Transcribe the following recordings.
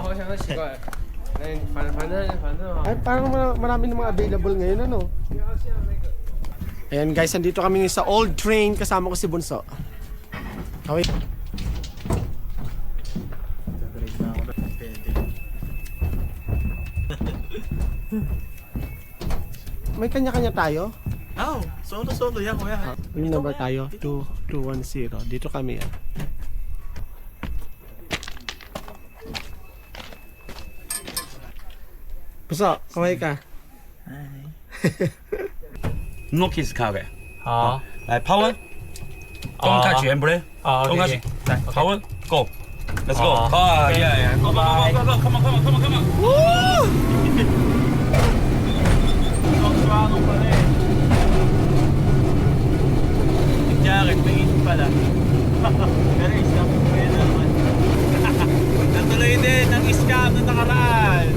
我想说奇怪，哎，反正 Ay, parang marami namang available ngayon, ano? Ayan guys, nandito kami sa old train. Kasama ko si Bunso. Okay. May kanya-kanya tayo? Oh, solo yan kuya. Yung number tayo, 2210. Dito kami yan. Bunso, kaway ka. No kiss 卡给。好，来抛温，刚开始 embrace，好刚开始，来抛温 ，go，let's go，好啊，yeah，go go go go come on come on come on come on。Jacket, may isip pala. Pero isang kuya naman. Natuloy din ang scam na nakaraan.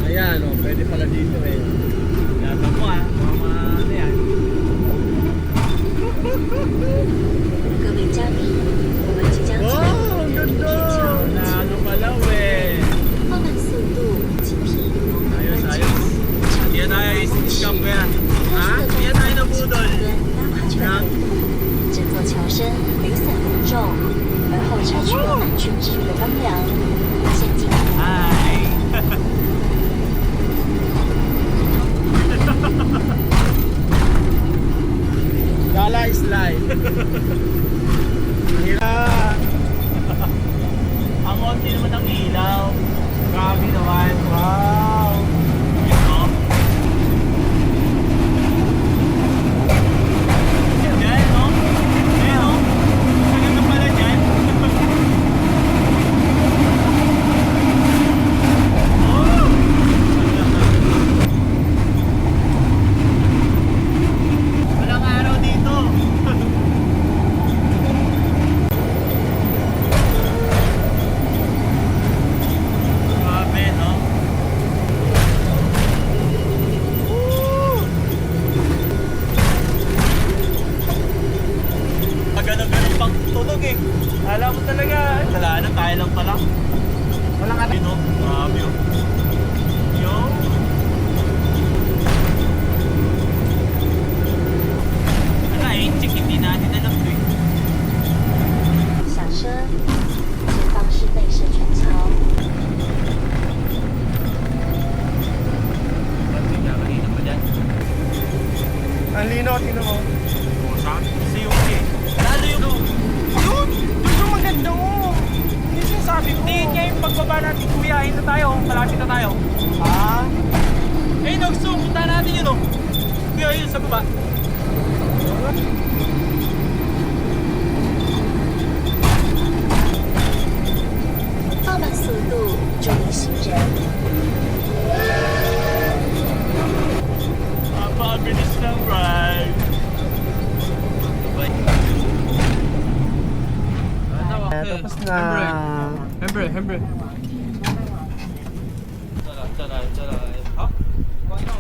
Ayan o, pwede pala dito eh. Yata mo ah, mama ano yan. 各位嘉宾，我们即将进入人民铁桥， Ano pala eh. 放慢速度，警惕我们 Ayos, 关 ayos. 键 Yan tayo scam kuya. Ha? Yan tayo na budol. 跟拉马圈，整座桥身雨伞严重，而后拆除了安全制约的钢梁，现进行 Hi. Gala is live. Mahirap. Ang konti naman ng ilaw. Grabe naman. Wow. Yun no? Yan no? Yan no? Maganda pala dyan. Oh! Walang araw dito. Grabe, no? Pag ganun-ganun pang tunog eh. Alam mo talaga, wala na, tayo lang pala. Walang ano. No? Grabe oh. Yo. Wala eh, check hindi natin alam to eh. 下车，前方是内社全桥。 Ba't hindi kanina pa dyan? Ang lino, tino mo. Saan? COC. Lalo yung... Yun! Yun yung maganda mo! Yun yung sabi ko. Tingin niya yung pagbaba natin kuya, ayun na tayo, malapit na tayo. Ah? Eh, nag-zoom, punta natin yun oh. Kuya, yun sa baba.放慢速度，注意行人。 Napakabilis ng ride. Tapos na. Handbrake. 再来。好，关掉。